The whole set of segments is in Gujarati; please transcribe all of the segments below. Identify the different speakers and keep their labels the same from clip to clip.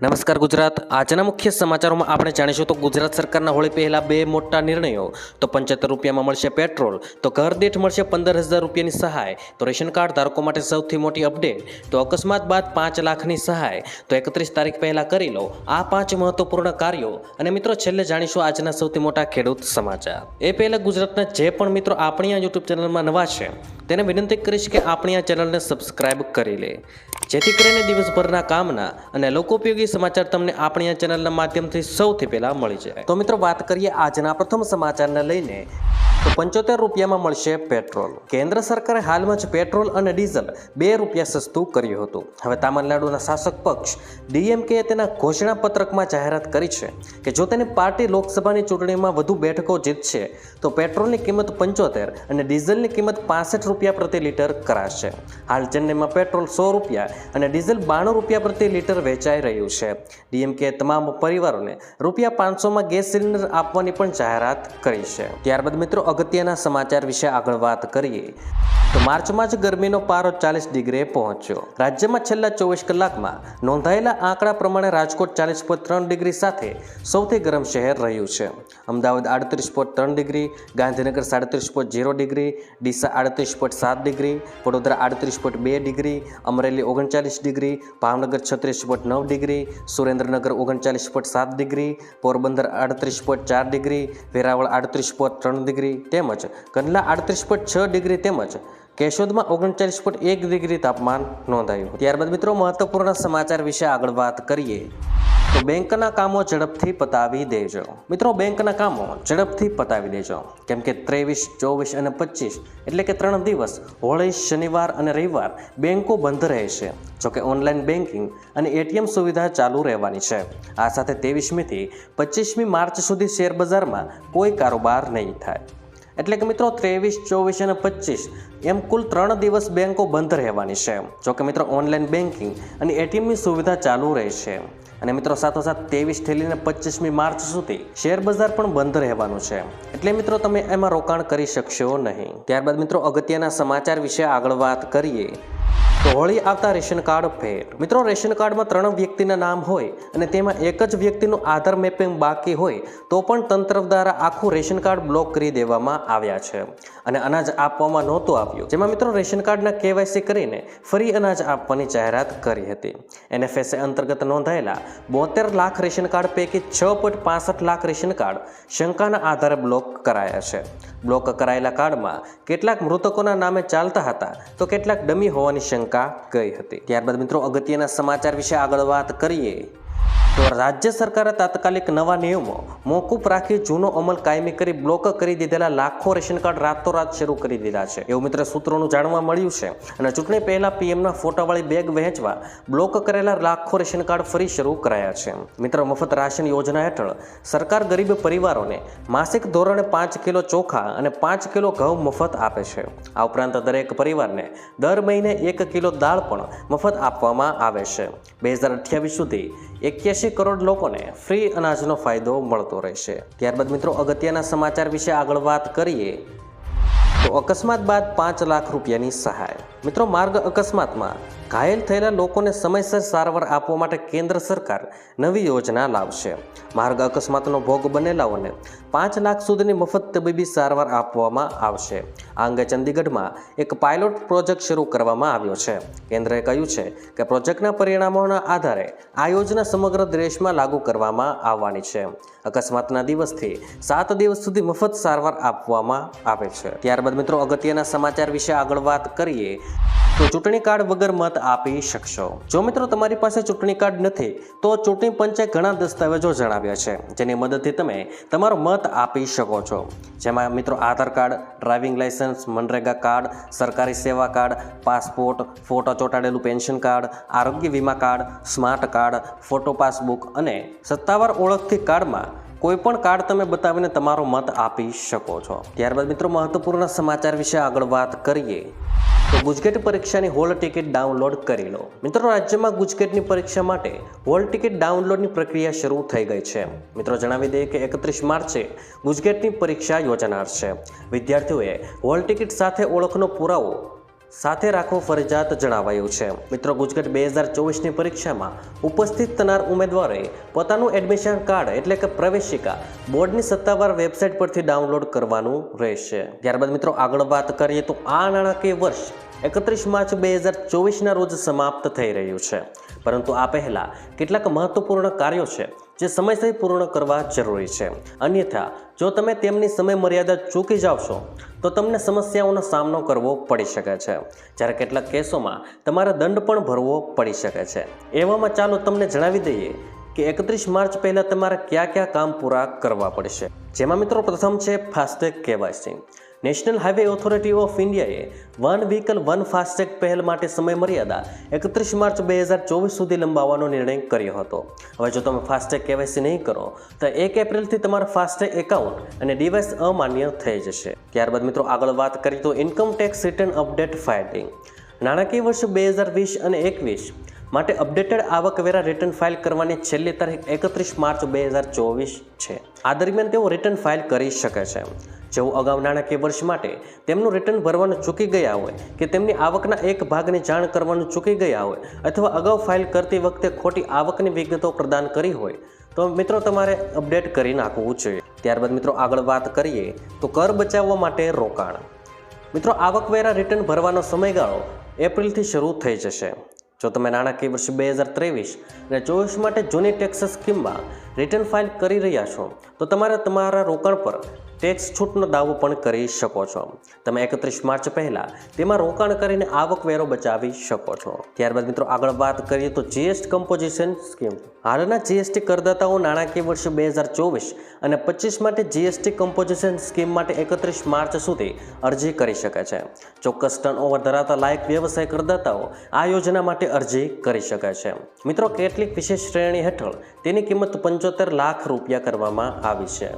Speaker 1: નમસ્કાર ગુજરાત આજના મુખ્ય સમાચારોમાં આપણે જાણીશું તો ગુજરાત સરકારના હોળી પહેલા બે મોટા નિર્ણયો તો 75 રૂપિયામાં મળશે પેટ્રોલ તો ઘર દીઠ મળશે 15,000 રૂપિયાની સહાય તો રેશન કાર્ડ ધારકો માટે સૌથી મોટી અપડેટ તો અકસ્માત બાદ 5 લાખની સહાય તો 31 તારીખ પહેલા કરી લો આ 5 મહત્વપૂર્ણ કાર્યો અને મિત્રો છેલ્લે જાણીશું આજના સૌથી મોટા ખેડૂત સમાચાર એ પહેલા ગુજરાતના જે પણ મિત્રો આપણી આ યુટ્યુબ ચેનલમાં નવા છે તેને વિનંતી કરીશ કે આપણી આ ચેનલને સબસ્ક્રાઇબ કરી લે જેથી કરીને દિવસભરના કામના અને લોકોપયોગી સમાચાર તમને આપણી આ ચેનલના માધ્યમથી સૌથી પહેલા મળી જાય તો મિત્રો વાત કરીએ આજના પ્રથમ સમાચારને લઈને તો 75 રૂપિયામાં મળશે પેટ્રોલ કેન્દ્ર સરકારે હાલમાં જ પેટ્રોલ અને ડીઝલ 2 રૂપિયા સસ્તું કર્યું હતું હવે તામિલનાડુના શાસક પક્ષ ડીએમકે તેના ઘોષણા પત્રકમાં જાહેરાત કરી છે કે જો તેની પાર્ટી લોકસભાની ચૂંટણીમાં વધુ બેઠકો જીતશે તો પેટ્રોલની કિંમત 75 અને ડીઝલની કિંમત 65 રૂપિયા પ્રતિ લીટર કરાશે હાલ ચેન્નઈમાં પેટ્રોલ 100 રૂપિયા અને ડીઝલ 92 રૂપિયા પ્રતિ લીટર વેચાઈ રહ્યું છે ડીએમકે તમામ પરિવારોને રૂપિયા 500માં ગેસ સિલિન્ડર આપવાની પણ જાહેરાત કરી છે ત્યારબાદ મિત્રો અગત્યના સમાચાર વિશે આગળ વાત કરીએ તો માર્ચમાં જ ગરમીનો પારો 40 ડિગ્રીએ પહોંચ્યો રાજ્યમાં છેલ્લા 24 કલાકમાં નોંધાયેલા આંકડા પ્રમાણે રાજકોટ 40.3 ડિગ્રી સાથે સૌથી ગરમ શહેર રહ્યું છે Ahmedabad 38.3 degree Gandhinagar 37.0 degree Deesa 38.7 degree Vadodara 38.2 degree Amreli 39 degree Bhavnagar 36.9 degree Surendranagar 39.7 degree Porbandar 38.4 degree Veraval 38.3 degree તેમજ કંડલા 38.6 ડિગ્રી તેમજ કેશોદમાં 39.1 ડિગ્રી તાપમાન નોંધાયું ત્યારબાદ મિત્રો મહત્વપૂર્ણ સમાચાર વિશે આગળ વાત કરીએ તો બેંકના કામો ઝડપથી પતાવી દેજો મિત્રો બેંકના કામો ઝડપથી પતાવી દેજો કેમ કે 23, 24 અને 25 એટલે કે 3 દિવસ હોળી શનિવાર અને રવિવાર બેંકો બંધ રહેશે જોકે ઓનલાઈન બેન્કિંગ અને એટીએમ સુવિધા ચાલુ રહેવાની છે આ સાથે 23મીથી 25મી માર્ચ સુધી શેર બજારમાં કોઈ કારોબાર નહીં થાય એટલે કે મિત્રો 23, 24 અને 25 એમ કુલ 3 દિવસ બેંકો બંધ રહેવાની છે જોકે મિત્રો ઓનલાઈન બેન્કિંગ અને એટીએમની સુવિધા ચાલુ રહેશે અને મિત્રો સાથોસાથ 23થી લઈને 25મી માર્ચ સુધી શેર બજાર પણ બંધ રહેવાનું છે એટલે મિત્રો તમે એમાં રોકાણ કરી શકશો નહીં ત્યારબાદ મિત્રો અગત્યના સમાચાર વિશે આગળ વાત કરીએ તો હોળી આવતા રેશન કાર્ડ ફેર મિત્રો રેશન કાર્ડમાં 3 વ્યક્તિના નામ હોય અને તેમાં એક જ વ્યક્તિનું આધાર મેપિંગ બાકી હોય તો પણ તંત્ર દ્વારા આખું રેશન કાર્ડ બ્લોક કરી દેવામાં આવ્યા છે અને અનાજ આપવામાં નહોતું આવ્યું જેમાં મિત્રો રેશન કાર્ડના કેવાયસી કરીને ફરી અનાજ આપવાની જાહેરાત કરી હતી એનએફએસએ અંતર્ગત નોંધાયેલા 72 લાખ રેશન કાર્ડ પૈકી 6.65 લાખ રેશન કાર્ડ શંકાના આધારે બ્લોક કરાયા છે બ્લોક કરાયેલા કાર્ડમાં કેટલાક મૃતકોના નામે ચાલતા હતા તો કેટલાક ડમી હોવાની શંકા ગઈ હતી ત્યારબાદ મિત્રો અગત્યના સમાચાર વિશે આગળ વાત કરીએ તો રાજ્ય સરકારે તાત્કાલિક નવા નિયમો મોકૂફ રાખી જૂનો અમલ કાયમી કરી બ્લોક કરી દીધેલા લાખો રેશન કાર્ડ રાતોરાત શરૂ કરી દીધા છે એવું મિત્ર સૂત્રોનું જાણવા મળ્યું છે અને ચૂંટણી પહેલા પીએમના ફોટાવાળી બેગ વહેંચવા બ્લોક કરેલા લાખો રેશન કાર્ડ ફરી શરૂ કરાયા છે મિત્રો મફત રાશન યોજના હેઠળ સરકાર ગરીબ પરિવારોને માસિક ધોરણે 5 કિલો ચોખા અને 5 કિલો ઘઉં મફત આપે છે આ ઉપરાંત દરેક પરિવારને દર મહિને 1 કિલો દાળ પણ મફત આપવામાં આવે છે 2028 સુધી 81 કરોડ લોકોને ફ્રી અનાજનો ફાયદો મળતો રહેશે ત્યારબાદ મિત્રો અગત્યના સમાચાર વિશે આગળ વાત કરીએ તો અકસ્માત બાદ 5 લાખ રૂપિયાની સહાય મિત્રો માર્ગ અકસ્માતમાં ઘાયલ થયેલા લોકોને સમયસર સારવાર આપવા માટે કેન્દ્ર સરકાર નવી યોજના લાવશે માર્ગ અકસ્માતનો ભોગ બનેલાઓને 5 લાખ સુધીની મફત તબીબી સારવાર આપવામાં આવશે આ અંગે ચંદીગઢમાં એક પાયલોટ પ્રોજેક્ટ શરૂ કરવામાં આવ્યો છે કેન્દ્રએ કહ્યું છે કે પ્રોજેક્ટના પરિણામોના આધારે આ યોજના સમગ્ર દેશમાં લાગુ કરવામાં આવવાની છે અકસ્માતના દિવસથી 7 દિવસ સુધી મફત સારવાર આપવામાં આવે છે ત્યારબાદ મિત્રો અગત્યના સમાચાર વિશે આગળ વાત કરીએ તો ચૂંટણી કાર્ડ વગર મત આપી શકશો જો મિત્રો તમારી પાસે ચૂંટણી કાર્ડ નથી તો ચૂંટણી પંચે ઘણા દસ્તાવેજો જણાવ્યા છે જેની મદદથી તમે તમારો મત આપી શકો છો જેમાં મિત્રો Aadhaar card driving licence MNREGA card સરકારી સેવા કાર્ડ પાસપોર્ટ ફોટો ચોંટાડેલું પેન્શન કાર્ડ આરોગ્ય વીમા card smart card photo passbook અને સત્તાવાર ઓળખથી કાર્ડમાં કોઈ પણ કાર્ડ તમે બતાવીને તમારો મત આપી શકો છો ત્યારબાદ મિત્રો મહત્વપૂર્ણ સમાચાર વિશે આગળ વાત કરીએ તો ગુજકેટ પરીક્ષાની હોલ ટિકિટ ડાઉનલોડ કરી લો મિત્રો રાજ્યમાં ગુજકેટની પરીક્ષા માટે હોલ ટિકિટ ડાઉનલોડની પ્રક્રિયા શરૂ થઈ ગઈ છે મિત્રો જણાવી દઈએ કે 31 માર્ચે ગુજકેટની પરીક્ષા યોજાનાર છે વિદ્યાર્થીઓએ હોલ ટિકિટ સાથે ઓળખનો પુરાવો સાથે રાખવો ફરજિયાત જણાવાયું છે। મિત્રો, ગુજકેટ 2024ની પરીક્ષામાં ઉપસ્થિત થનાર ઉમેદવારોએ પોતાનું એડમિશન કાર્ડ એટલે કે પ્રવેશિકા બોર્ડની સત્તાવાર વેબસાઇટ પરથી ડાઉનલોડ કરવાનું રહેશે। ત્યારબાદ મિત્રો આગળ વાત કરીએ તો આ નાણાકીય વર્ષ 31 માર્ચ 2024ના રોજ સમાપ્ત થઈ રહ્યું છે, પરંતુ આ પહેલા કેટલાક મહત્વપૂર્ણ કાર્યો છે જે સમયસર પૂર્ણ કરવા જરૂરી છે, અન્યથા જો તમે તેમની સમય મર્યાદા ચૂકી જાવશો તો તમને સમસ્યાઓનો સામનો કરવો પડી શકે છે, જ્યારે કેટલાક કેસોમાં તમારે દંડ પણ ભરવો પડી શકે છે। એવામાં ચાલો તમને જણાવી દઈએ કે 31 માર્ચ પહેલાં તમારે કયા કામ પૂરા કરવા પડશે, જેમાં મિત્રો પ્રથમ છે FASTag KYC. National highway authority of ઇન્ડિયાએ વન વ્હીકલ વન ફાસ્ટેગ પહેલ માટે સમય મર્યાદા 31 માર્ચ 2024 સુધી લંબાવવાનો નિર્ણય કર્યો હતો। હવે જો તમે ફાસ્ટેગ કેવાયસી નહીં કરો તો 1 એપ્રિલથી તમારા ફાસ્ટેગ એકાઉન્ટ અને ડિવાઇસ અમાન્ય થઈ જશે। ત્યારબાદ મિત્રો આગળ વાત કરીએ તો income tax return update filing. નાણાકીય વર્ષ 2020 અને 21 માટે અપડેટેડ આવકવેરા રિટર્ન ફાઇલ કરવાની છેલ્લી તારીખ 31 માર્ચ 2024 છે। આ દરમિયાન તેઓ રિટર્ન ફાઇલ કરી શકે છે જેઓ અગાઉ નાણાકીય વર્ષ માટે તેમનું રિટર્ન ભરવાનું ચૂકી ગયા હોય કે તેમની આવકના એક ભાગની જાણ કરવાનું ચૂકી ગયા હોય અથવા અગાઉ ફાઇલ કરતી વખતે ખોટી આવકની વિગતો પ્રદાન કરી હોય તો મિત્રો તમારે અપડેટ કરી નાખવું જોઈએ। ત્યારબાદ મિત્રો આગળ વાત કરીએ તો કર બચાવવા માટે રોકાણ। મિત્રો, આવકવેરા રિટર્ન ભરવાનો સમયગાળો એપ્રિલથી શરૂ થઈ જશે। જો તમે નાણાકીય વર્ષ 2023 અને 24 માટે જૂની ટેક્સ સ્કીમમાં રિટર્ન ફાઇલ કરી રહ્યા છો તો તમારે તમારા રોકાણ પર ટેક્સ છૂટનો દાવો પણ કરી શકો છો। તમે 31 માર્ચ પહેલાં તેમાં રોકાણ કરીને આવકવેરો બચાવી શકો છો। ત્યારબાદ મિત્રો આગળ વાત કરીએ તો જીએસટી કમ્પોઝિશન સ્કીમ। હાલના જીએસટી કરદાતાઓ નાણાકીય વર્ષ 2024 અને 25 માટે જીએસટી કમ્પોઝિશન સ્કીમ માટે 31 માર્ચ સુધી અરજી કરી શકે છે। ચોક્કસ ટર્નઓવર ધરાવતા લાયક વ્યવસાય કરદાતાઓ આ યોજના માટે અરજી કરી શકે છે। મિત્રો, કેટલીક વિશેષ શ્રેણી હેઠળ તેની કિંમત 75 લાખ રૂપિયા કરવામાં આવી છે।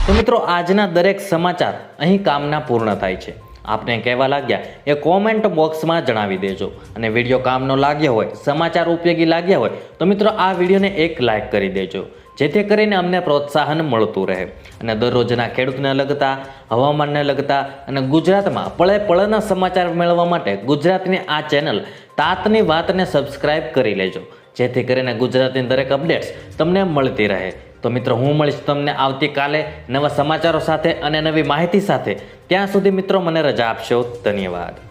Speaker 2: તો મિત્રો, આજના દરેક સમાચાર અહીં કામના પૂર્ણ થાય છે। આપને કહેવા લાગ્યા એ કોમેન્ટ બોક્સમાં જણાવી દેજો, અને વિડીયો કામનો લાગ્યો હોય, સમાચાર ઉપયોગી લાગ્યા હોય તો મિત્રો આ વિડીયોને એક લાઇક કરી દેજો, જેથી કરીને અમને પ્રોત્સાહન મળતું રહે અને દરરોજના ખેડૂતને લગતા, હવામાનને લગતા અને ગુજરાતમાં પળે પળના સમાચાર મેળવવા માટે ગુજરાતની આ ચેનલ તાતની વાતને સબસ્ક્રાઇબ કરી લેજો, જેથી કરીને ગુજરાતની દરેક અપડેટ્સ તમને મળતી રહે। તો મિત્રો, હું મળીશ તમને આવતીકાલે નવા સમાચારો સાથે અને નવી માહિતી સાથે। ત્યાં સુધી મિત્રો મને રજા આપશો। ધન્યવાદ।